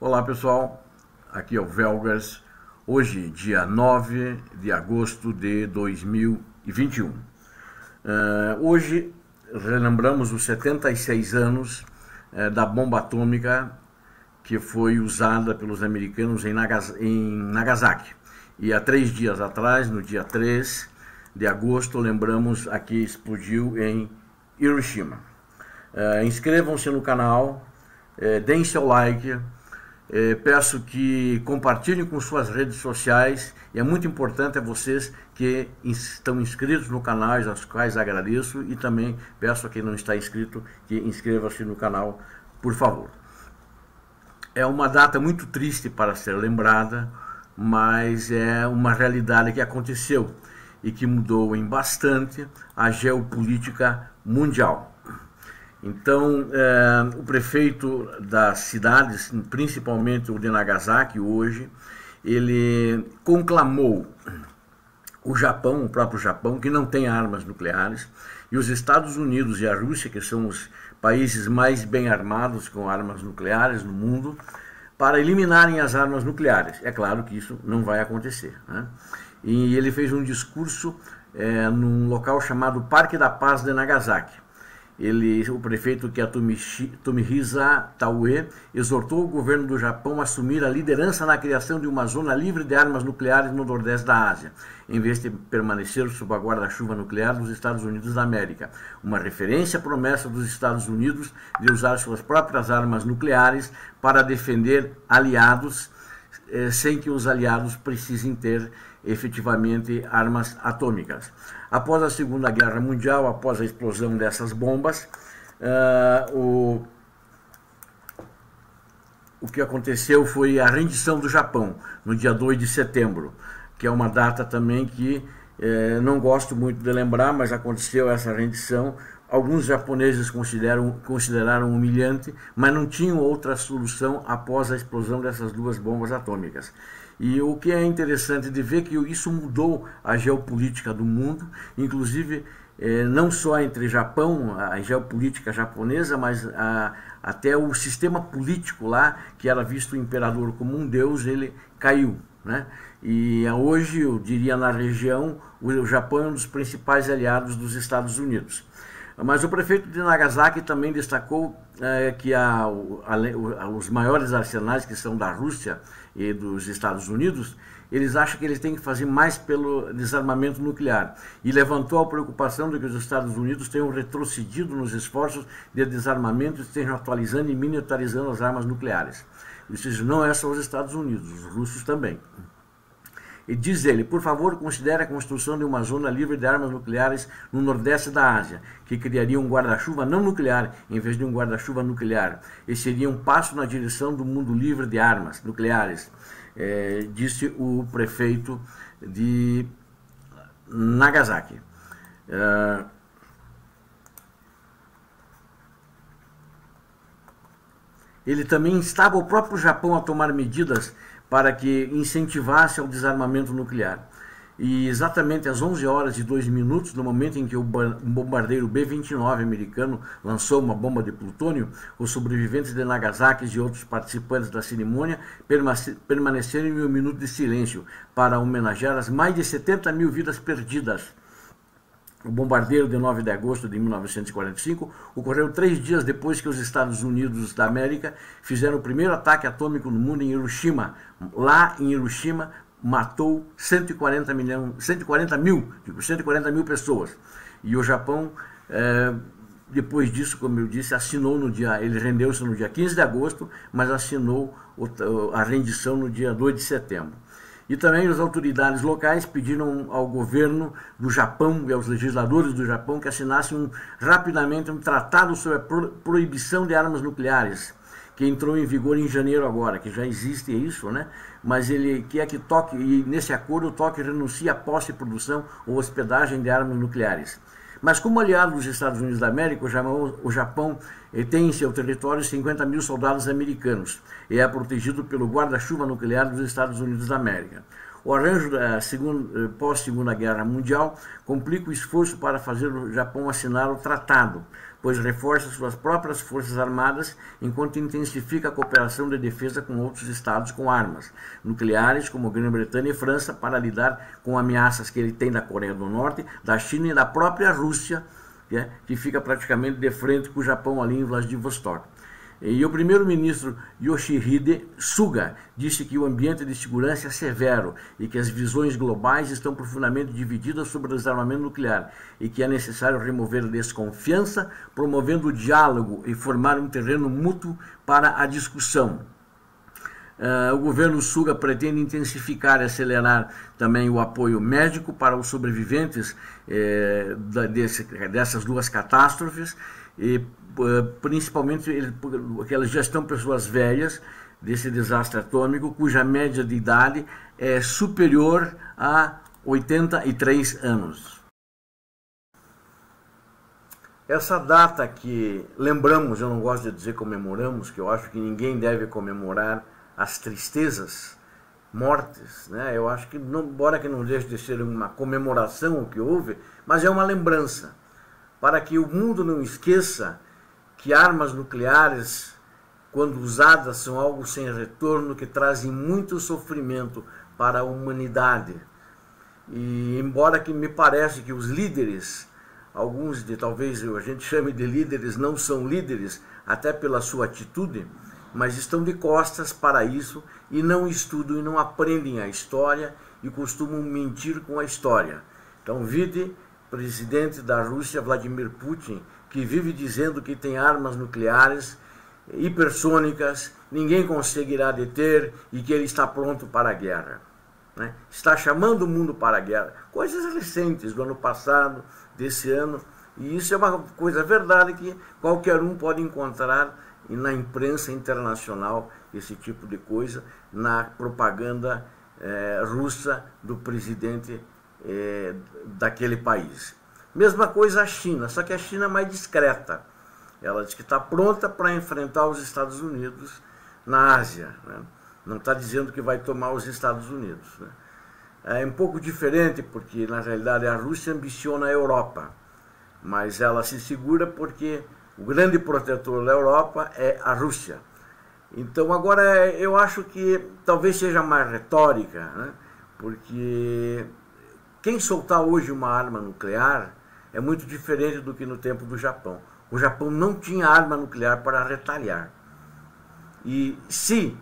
Olá pessoal, aqui é o Velgas, hoje dia 9 de agosto de 2021. Hoje relembramos os 76 anos da bomba atômica que foi usada pelos americanos em Nagasaki. E há 3 dias atrás, no dia 3 de agosto, lembramos a que explodiu em Hiroshima. Inscrevam-se no canal, deem seu like. Peço que compartilhem com suas redes sociais, e é muito importante a vocês que estão inscritos no canal, aos quais agradeço, e também peço a quem não está inscrito que inscreva-se no canal, por favor. É uma data muito triste para ser lembrada, mas é uma realidade que aconteceu e que mudou em bastante a geopolítica mundial. Então, o prefeito das cidades, principalmente o de Nagasaki hoje, ele conclamou o Japão, o próprio Japão, que não tem armas nucleares, e os Estados Unidos e a Rússia, que são os países mais bem armados com armas nucleares no mundo, para eliminarem as armas nucleares. É claro que isso não vai acontecer, né? E ele fez um discurso num local chamado Parque da Paz de Nagasaki. O prefeito, que é Tomihisa Taue, exortou o governo do Japão a assumir a liderança na criação de uma zona livre de armas nucleares no nordeste da Ásia, em vez de permanecer sob a guarda-chuva nuclear dos Estados Unidos da América. Uma referência à promessa dos Estados Unidos de usar suas próprias armas nucleares para defender aliados, sem que os aliados precisem ter efetivamente armas atômicas. Após a Segunda Guerra Mundial, após a explosão dessas bombas, o que aconteceu foi a rendição do Japão, no dia 2 de setembro, que é uma data também que não gosto muito de lembrar, mas aconteceu essa rendição. Alguns japoneses consideraram humilhante, mas não tinham outra solução após a explosão dessas duas bombas atômicas. E o que é interessante de ver que isso mudou a geopolítica do mundo, inclusive não só entre Japão, a geopolítica japonesa, mas até o sistema político lá, que era visto o imperador como um deus, ele caiu, né? E hoje, eu diria, na região, o Japão é um dos principais aliados dos Estados Unidos. Mas o prefeito de Nagasaki também destacou que os maiores arsenais, que são da Rússia e dos Estados Unidos, eles acham que eles têm que fazer mais pelo desarmamento nuclear. E levantou a preocupação de que os Estados Unidos tenham retrocedido nos esforços de desarmamento e estejam atualizando e militarizando as armas nucleares. Isso não é só os Estados Unidos, os russos também. E diz ele, por favor, considere a construção de uma zona livre de armas nucleares no nordeste da Ásia, que criaria um guarda-chuva não nuclear em vez de um guarda-chuva nuclear. E seria um passo na direção do mundo livre de armas nucleares, disse o prefeito de Nagasaki. Ele também instava o próprio Japão a tomar medidas para que incentivasse ao desarmamento nuclear. E exatamente às 11 horas e 2 minutos, no momento em que o bombardeiro B-29 americano lançou uma bomba de plutônio, os sobreviventes de Nagasaki e outros participantes da cerimônia permaneceram em um minuto de silêncio para homenagear as mais de 70 mil vidas perdidas. O bombardeiro de 9 de agosto de 1945 ocorreu 3 dias depois que os Estados Unidos da América fizeram o primeiro ataque atômico no mundo em Hiroshima. Lá em Hiroshima matou 140 mil pessoas. E o Japão, depois disso, como eu disse, ele rendeu-se no dia 15 de agosto, mas assinou a rendição no dia 2 de setembro. E também as autoridades locais pediram ao governo do Japão e aos legisladores do Japão que assinassem rapidamente um tratado sobre a proibição de armas nucleares, que entrou em vigor em janeiro agora, que já existe isso, né? Mas ele quer que toque, e nesse acordo o toque renuncia à posse, produção ou hospedagem de armas nucleares. Mas como aliado dos Estados Unidos da América, o Japão tem em seu território 50 mil soldados americanos e é protegido pelo guarda-chuva nuclear dos Estados Unidos da América. O arranjo pós-Segunda Guerra Mundial complica o esforço para fazer o Japão assinar o tratado, pois reforça suas próprias forças armadas, enquanto intensifica a cooperação de defesa com outros estados com armas nucleares, como Grã-Bretanha e França, para lidar com ameaças que ele tem da Coreia do Norte, da China e da própria Rússia, que fica praticamente de frente com o Japão ali em Vladivostok. E o primeiro-ministro Yoshihide Suga disse que o ambiente de segurança é severo e que as visões globais estão profundamente divididas sobre o desarmamento nuclear e que é necessário remover a desconfiança, promovendo o diálogo e formar um terreno mútuo para a discussão. O governo Suga pretende intensificar e acelerar também o apoio médico para os sobreviventes dessas duas catástrofes, e principalmente porque elas já estão pessoas velhas desse desastre atômico, cuja média de idade é superior a 83 anos. Essa data que lembramos, eu não gosto de dizer comemoramos, que eu acho que ninguém deve comemorar as tristezas, mortes, né? Eu acho que, embora que não deixe de ser uma comemoração o que houve, mas é uma lembrança, para que o mundo não esqueça que armas nucleares, quando usadas, são algo sem retorno, que trazem muito sofrimento para a humanidade. E embora que me parece que os líderes, alguns talvez a gente chame de líderes, não são líderes, até pela sua atitude, mas estão de costas para isso e não estudam e não aprendem a história e costumam mentir com a história. Então, vide presidente da Rússia, Vladimir Putin, que vive dizendo que tem armas nucleares hipersônicas, ninguém conseguirá deter e que ele está pronto para a guerra, né? Está chamando o mundo para a guerra. Coisas recentes do ano passado, desse ano, e isso é uma coisa verdade que qualquer um pode encontrar na imprensa internacional, esse tipo de coisa, na propaganda russa do presidente daquele país. Mesma coisa a China, só que a China é mais discreta. Ela diz que está pronta para enfrentar os Estados Unidos na Ásia, né? Não está dizendo que vai tomar os Estados Unidos, né? É um pouco diferente, porque na realidade a Rússia ambiciona a Europa, mas ela se segura porque o grande protetor da Europa é a Rússia. Então agora eu acho que talvez seja mais retórica, né? Porque quem soltar hoje uma arma nuclear é muito diferente do que no tempo do Japão. O Japão não tinha arma nuclear para retaliar. E se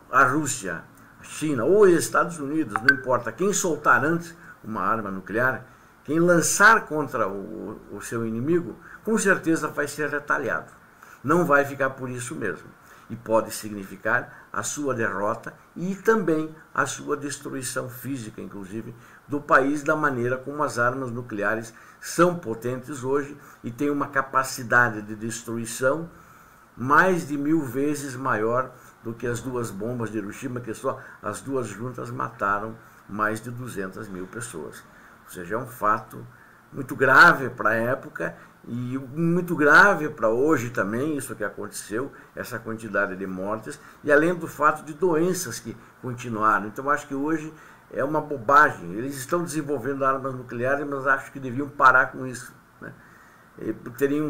a Rússia, a China ou os Estados Unidos, não importa, quem soltar antes uma arma nuclear, quem lançar contra o seu inimigo, com certeza vai ser retaliado. Não vai ficar por isso mesmo. E pode significar a sua derrota e também a sua destruição física, inclusive, do país, da maneira como as armas nucleares são potentes hoje e têm uma capacidade de destruição mais de 1000 vezes maior do que as duas bombas de Hiroshima, que só as duas juntas mataram mais de 200 mil pessoas. Ou seja, é um fato muito grave para a época e muito grave para hoje também, isso que aconteceu, essa quantidade de mortes, e além do fato de doenças que continuaram. Então acho que hoje é uma bobagem. Eles estão desenvolvendo armas nucleares, mas acho que deviam parar com isso, né?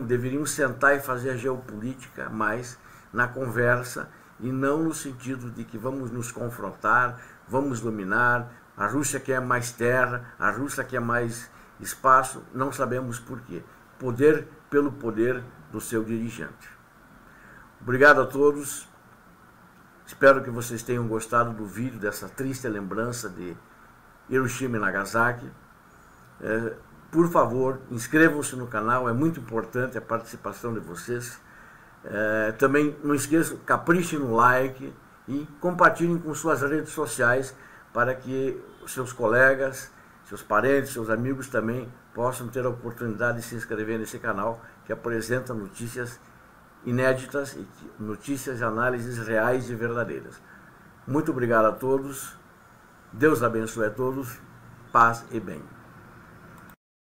Deveriam sentar e fazer a geopolítica mais na conversa e não no sentido de que vamos nos confrontar, vamos dominar, a Rússia quer mais terra, a Rússia quer mais espaço, não sabemos por quê. Poder pelo poder do seu dirigente. Obrigado a todos. Espero que vocês tenham gostado do vídeo, dessa triste lembrança de Hiroshima e Nagasaki. Por favor, inscrevam-se no canal, é muito importante a participação de vocês. Também não esqueçam, caprichem no like e compartilhem com suas redes sociais para que seus colegas, seus parentes, seus amigos também possam ter a oportunidade de se inscrever nesse canal que apresenta notícias inéditas, e notícias e análises reais e verdadeiras. Muito obrigado a todos, Deus abençoe a todos, paz e bem.